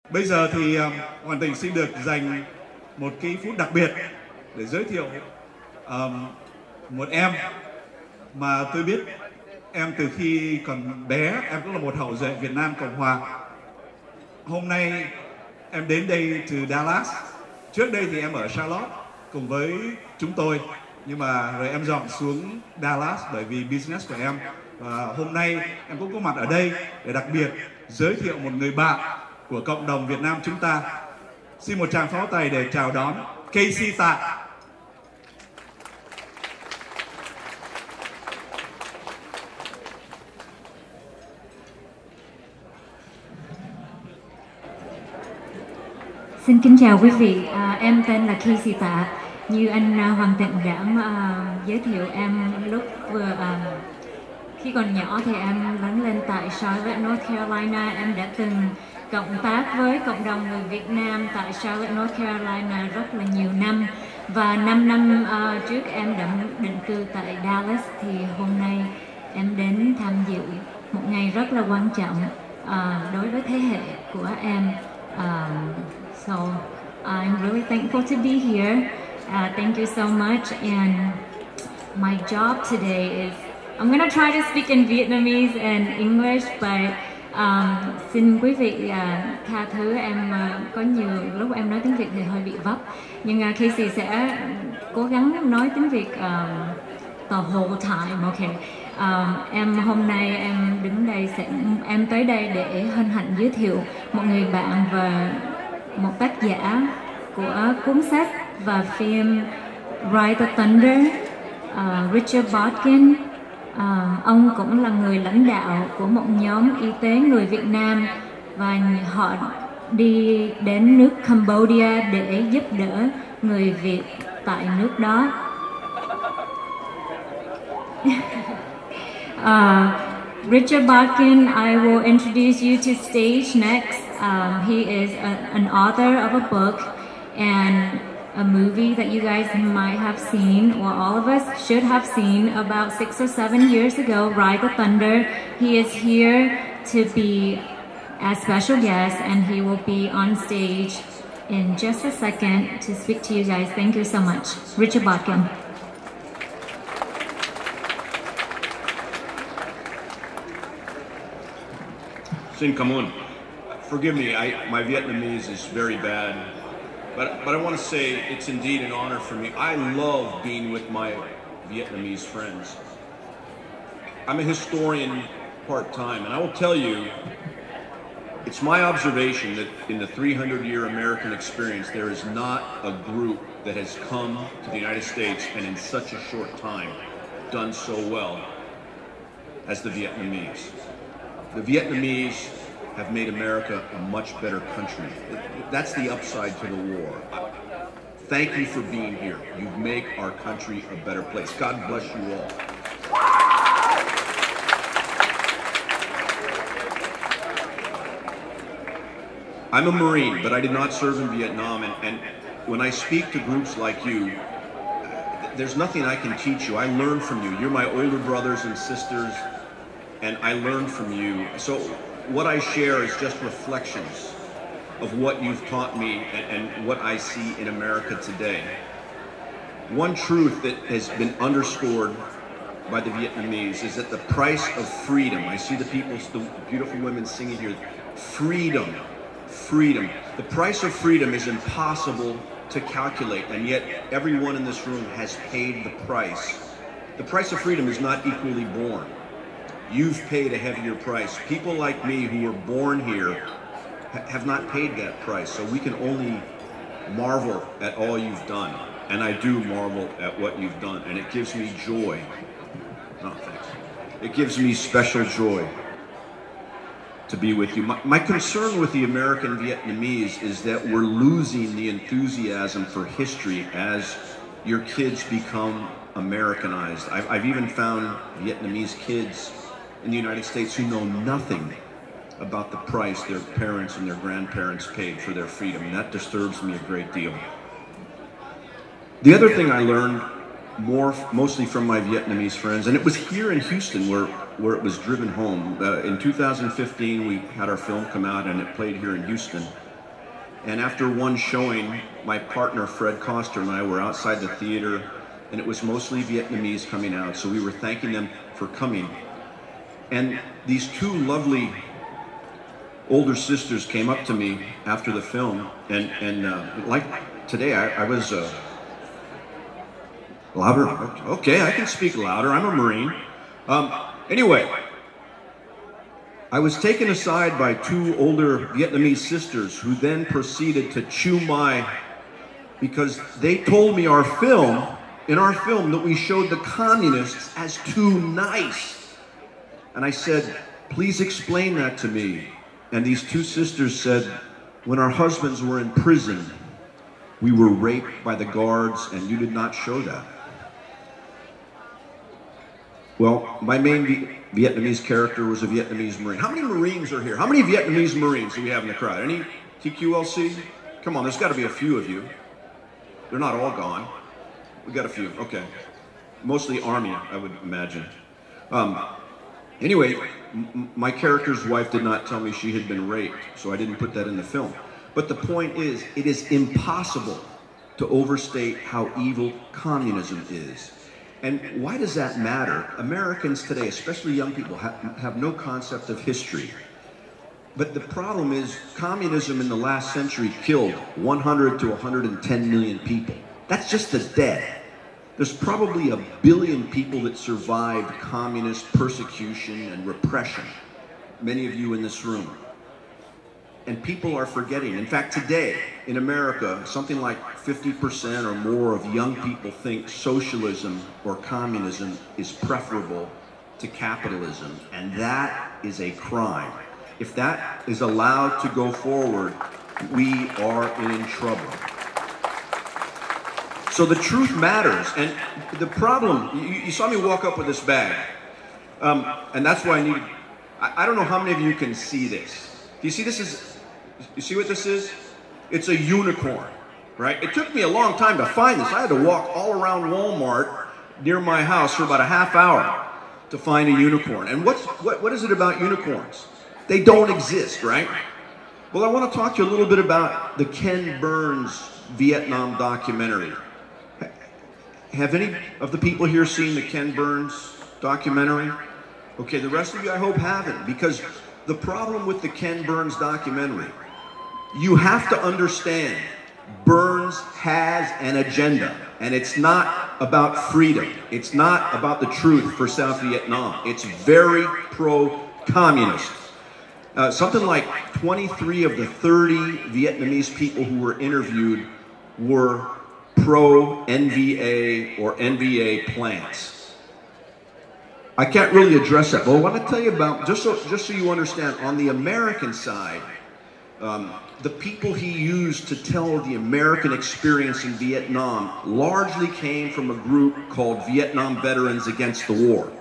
Bây giờ thì Hoàn Tình xin được dành một cái phút đặc biệt để giới thiệu một em mà tôi biết em từ khi còn bé. Em cũng là một hậu duệ Việt Nam Cộng Hòa. Hôm nay em đến đây từ Dallas. Trước đây thì em ở Charlotte cùng với chúng tôi, nhưng mà rồi em dọn xuống Dallas bởi vì business của em. Và hôm nay em cũng có mặt ở đây để đặc biệt giới thiệu một người bạn của cộng đồng Việt Nam chúng ta. Xin một tràng pháo tay để chào đón Casey Tạ. Xin kính chào quý vị, em tên là Casey Tạ. Như anh Hoàng Tịnh đã giới thiệu em lúc khi còn nhỏ thì em lớn lên tại Charlotte, North Carolina. Em đã từng cộng tác với cộng đồng người Việt Nam tại Charlotte, North Carolina rất là nhiều năm. Và 5 năm trước em đã định cư tại Dallas, thì hôm nay em đến tham dự một ngày rất là quan trọng đối với thế hệ của em. So I'm really thankful to be here. Thank you so much. And my job today is, I'm gonna try to speak in Vietnamese and English, but xin quý vị tha thứ em có nhiều lúc em nói tiếng Việt thì hơi bị vấp. Nhưng Casey sẽ cố gắng nói tiếng Việt the whole time, okay? Em hôm nay em đứng đây em tới đây để hân hạnh giới thiệu một người bạn và một tác giả của cuốn sách và phim Ride the Thunder, Richard Botkin. Ông cũng là người lãnh đạo của một nhóm y tế người Việt Nam, và họ đi đến nước Cambodia để giúp đỡ người Việt tại nước đó. Richard Botkin, I will introduce you to stage next. He is an author of a book and a movie that you guys might have seen, or all of us should have seen, about 6 or 7 years ago, Ride the Thunder. He is here to be a special guest, and he will be on stage in just a second to speak to you guys. Thank you so much. Richard Botkin. Xin cảm ơn. Forgive me, my Vietnamese is very bad, but I want to say it's indeed an honor for me. I love being with my Vietnamese friends. I'm a historian part-time, and I will tell you, it's my observation that in the 300-year American experience, there is not a group that has come to the United States and in such a short time done so well as the Vietnamese. The Vietnamese have made America a much better country. That's the upside to the war. Thank you for being here. You make our country a better place. God bless you all. I'm a Marine, but I did not serve in Vietnam, and when I speak to groups like you, there's nothing I can teach you. I learn from you. You're my older brothers and sisters, and I learn from you. So what I share is just reflections of what you've taught me and what I see in America today. One truth that has been underscored by the Vietnamese is that the price of freedom, I see the beautiful women singing here, freedom. The price of freedom is impossible to calculate, and yet everyone in this room has paid the price. The price of freedom is not equally born. You've paid a heavier price. People like me who were born here have not paid that price, so we can only marvel at all you've done. And I do marvel at what you've done, and it gives me joy. Oh, thanks. It gives me special joy to be with you. My concern with the American Vietnamese is that we're losing the enthusiasm for history as your kids become Americanized. I've even found Vietnamese kids in the United States who know nothing about the price their parents and their grandparents paid for their freedom, and that disturbs me a great deal. The other thing I learned mostly from my Vietnamese friends, and it was here in Houston where it was driven home. In 2015, we had our film come out and it played here in Houston. And after one showing, my partner Fred Coster and I were outside the theater, and it was mostly Vietnamese coming out, so we were thanking them for coming. And these two lovely older sisters came up to me after the film, and like today, I was louder. Okay, I can speak louder. I'm a Marine. Anyway, I was taken aside by two older Vietnamese sisters who then proceeded to chew my, because they told me in our film that we showed the communists as too nice. And I said, please explain that to me. And these two sisters said, when our husbands were in prison, we were raped by the guards and you did not show that. Well, my main Vietnamese character was a Vietnamese Marine. How many Marines are here? How many Vietnamese Marines do we have in the crowd? Any TQLC? Come on, there's got to be a few of you. They're not all gone. We got a few, okay. Mostly Army, I would imagine. Anyway, my character's wife did not tell me she had been raped, so I didn't put that in the film. But the point is, it is impossible to overstate how evil communism is. And why does that matter? Americans today, especially young people, have no concept of history. But the problem is, communism in the last century killed 100 to 110 million people. That's just the dead. There's probably 1 billion people that survived communist persecution and repression. Many of you in this room. And people are forgetting. In fact, today in America, something like 50% or more of young people think socialism or communism is preferable to capitalism. And that is a crime. If that is allowed to go forward, we are in trouble. So the truth matters. And the problem, you saw me walk up with this bag. And that's why I don't know how many of you can see this. Do you see this? You see what this is? It's a unicorn, right? It took me a long time to find this. I had to walk all around Walmart near my house for about a half hour to find a unicorn. And what is it about unicorns? They don't exist, right? Well, I want to talk to you a little bit about the Ken Burns Vietnam documentary. Have any of the people here seen the Ken Burns documentary? Okay, the rest of you I hope haven't, because the problem with the Ken Burns documentary, you have to understand Burns has an agenda, and it's not about freedom. It's not about the truth for South Vietnam. It's very pro-communist. Something like 23 of the 30 Vietnamese people who were interviewed were pro-NVA or NVA plants. I can't really address that, but I want to tell you about, just so you understand, on the American side, the people he used to tell the American experience in Vietnam largely came from a group called Vietnam Veterans Against the War.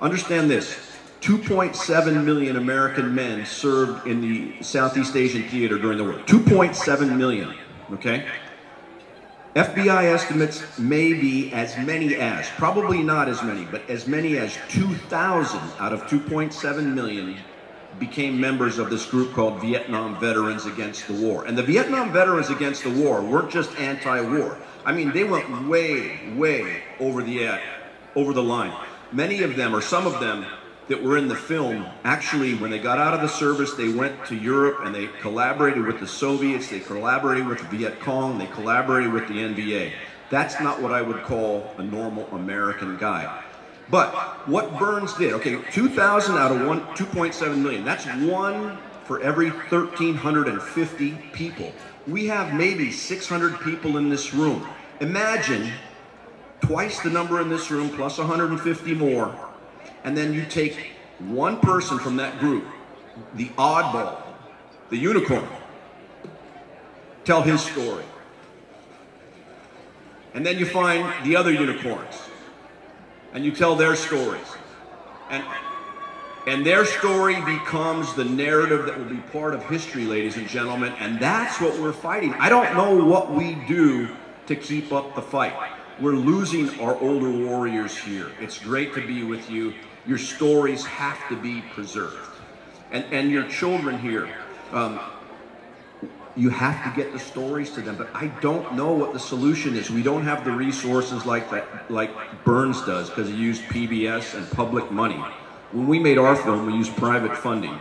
Understand this, 2.7 million American men served in the Southeast Asian theater during the war. 2.7 million, okay? FBI estimates may be as many as, probably not as many, but as many as 2,000 out of 2.7 million became members of this group called Vietnam Veterans Against the War. And the Vietnam Veterans Against the War weren't just anti-war. I mean, they went way, way over the line. Many of them, or some of them, that were in the film, actually, when they got out of the service, they went to Europe and they collaborated with the Soviets, they collaborated with the Viet Cong, they collaborated with the NVA. That's not what I would call a normal American guy. But what Burns did, okay, 2,000 out of 2.7 million, that's 1 for every 1,350 people. We have maybe 600 people in this room. Imagine twice the number in this room plus 150 more. And then you take one person from that group, the oddball, the unicorn, tell his story. And then you find the other unicorns, and you tell their stories. And their story becomes the narrative that will be part of history, ladies and gentlemen, and that's what we're fighting. I don't know what we do to keep up the fight. We're losing our older warriors here. It's great to be with you. Your stories have to be preserved. And your children here, You have to get the stories to them, but I don't know what the solution is. We don't have the resources like Burns does, because he used PBS and public money. When we made our film, we used private funding.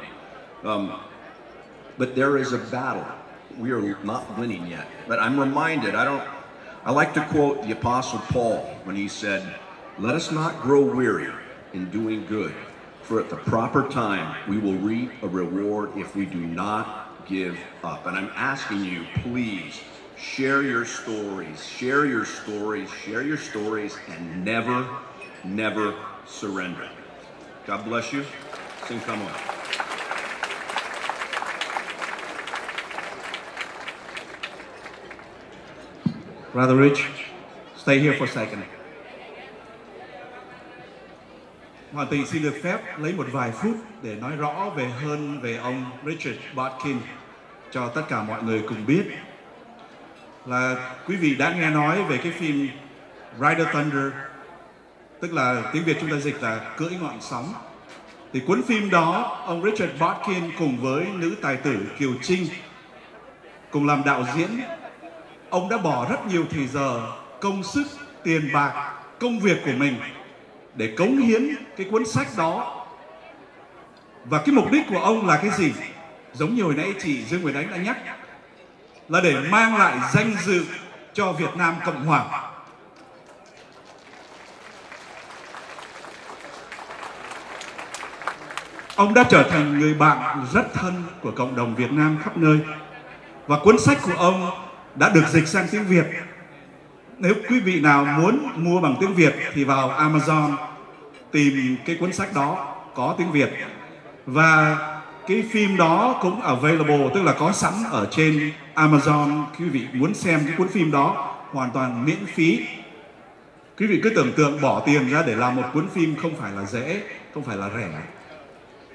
But there is a battle. We are not winning yet. But I'm reminded, I like to quote the Apostle Paul when he said, "Let us not grow weary in doing good, for at the proper time we will reap a reward if we do not give up." And I'm asking you, please, share your stories, share your stories, share your stories, and never, never surrender. God bless you. Xin cảm ơn. Brother Rich, stay here for a second. Hoàng tỵ xin được phép lấy một vài phút để nói rõ hơn về ông Richard Botkin cho tất cả mọi người cùng biết. Là quý vị đã nghe nói về cái phim Ride the Thunder, tức là tiếng Việt chúng ta dịch là Cưỡi Ngọn Sấm. Thì cuốn phim đó, ông Richard Botkin cùng với nữ tài tử Kiều Trinh cùng làm đạo diễn. Ông đã bỏ rất nhiều thời giờ, công sức, tiền bạc, công việc của mình để cống hiến cái cuốn sách đó. Và cái mục đích của ông là cái gì? Giống như hồi nãy chị Dương Nguyễn Ánh đã nhắc, là để mang lại danh dự cho Việt Nam Cộng Hòa. Ông đã trở thành người bạn rất thân của cộng đồng Việt Nam khắp nơi. Và cuốn sách của ông đã được dịch sang tiếng Việt. Nếu quý vị nào muốn mua bằng tiếng Việt thì vào Amazon tìm cái cuốn sách đó có tiếng Việt. Và cái phim đó cũng available, tức là có sẵn ở trên Amazon. Quý vị muốn xem cái cuốn phim đó hoàn toàn miễn phí. Quý vị cứ tưởng tượng bỏ tiền ra để làm một cuốn phim không phải là dễ, không phải là rẻ.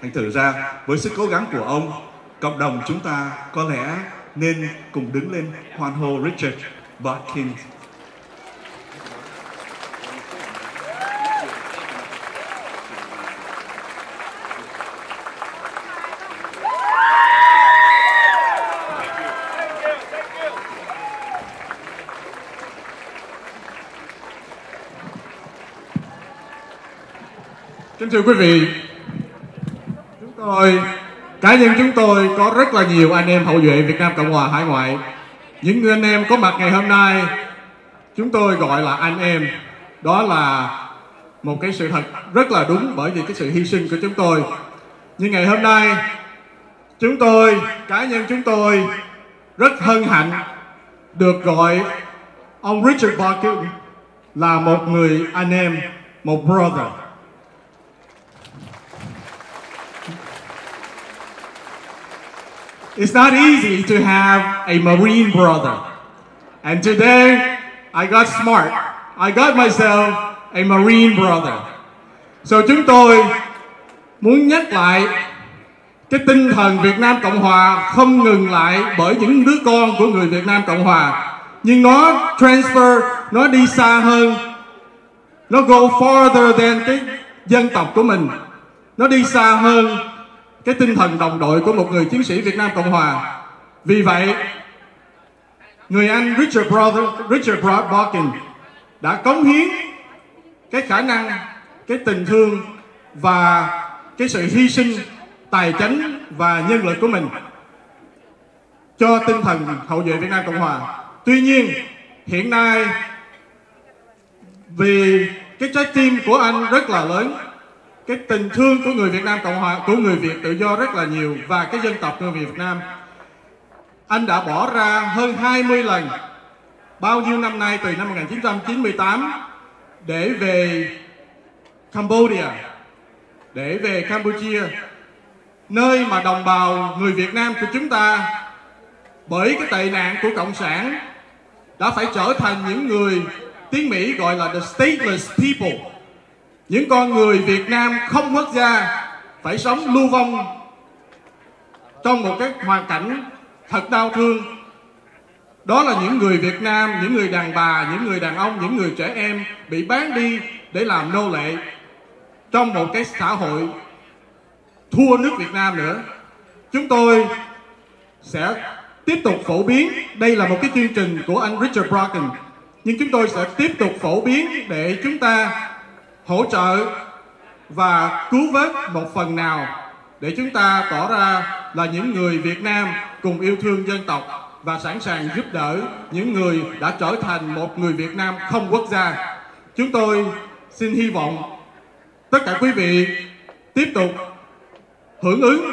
Thành thử ra với sức cố gắng của ông, cộng đồng chúng ta có lẽ nên cùng đứng lên hoan hô Richard Botkin. Kính thưa quý vị, cá nhân chúng tôi có rất là nhiều anh em hậu duệ Việt Nam Cộng Hòa hải ngoại. Những anh em có mặt ngày hôm nay, chúng tôi gọi là anh em. Đó là một cái sự thật rất là đúng, bởi vì cái sự hy sinh của chúng tôi. Nhưng ngày hôm nay, cá nhân chúng tôi rất hân hạnh được gọi ông Richard Botkin là một người anh em, một brother. It's not easy to have a Marine brother. And today, I got smart. I got myself a Marine brother. So chúng tôi muốn nhắc lại cái tinh thần Việt Nam Cộng Hòa không ngừng lại bởi những đứa con của người Việt Nam Cộng Hòa. Nhưng nó transfer, nó đi xa hơn. Nó go farther than cái dân tộc của mình. Nó đi xa hơn cái tinh thần đồng đội của một người chiến sĩ Việt Nam Cộng Hòa. Vì vậy, người anh Richard Botkin đã cống hiến cái khả năng, cái tình thương và cái sự hy sinh tài chính và nhân lực của mình cho tinh thần hậu duệ Việt Nam Cộng Hòa. Tuy nhiên, hiện nay vì cái trái tim của anh rất là lớn, cái tình thương của người Việt Nam Cộng Hòa, của người Việt tự do rất là nhiều, và cái dân tộc người Việt Nam, anh đã bỏ ra hơn 20 lần, bao nhiêu năm nay, từ năm 1998 để về Cambodia, để về Campuchia, nơi mà đồng bào người Việt Nam của chúng ta bởi cái tệ nạn của Cộng sản đã phải trở thành những người tiếng Mỹ gọi là the stateless people, những con người Việt Nam không quốc gia, phải sống lưu vong trong một cái hoàn cảnh thật đau thương. Đó là những người Việt Nam, những người đàn bà, những người đàn ông, những người trẻ em bị bán đi để làm nô lệ trong một cái xã hội thua nước Việt Nam nữa. Chúng tôi sẽ tiếp tục phổ biến. Đây là một cái chương trình của anh Richard Botkin, nhưng chúng tôi sẽ tiếp tục phổ biến để chúng ta hỗ trợ và cứu vớt một phần nào để chúng ta tỏ ra là những người Việt Nam cùng yêu thương dân tộc và sẵn sàng giúp đỡ những người đã trở thành một người Việt Nam không quốc gia. Chúng tôi xin hy vọng tất cả quý vị tiếp tục hưởng ứng,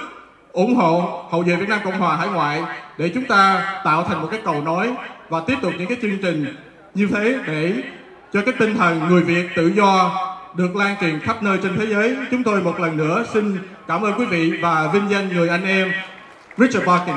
ủng hộ Hậu vệ Việt Nam Cộng hòa Hải ngoại để chúng ta tạo thành một cái cầu nối và tiếp tục những cái chương trình như thế để cho cái tinh thần người Việt tự do được lan truyền khắp nơi trên thế giới. Chúng tôi một lần nữa xin cảm ơn quý vị và vinh danh người anh em Richard Botkin.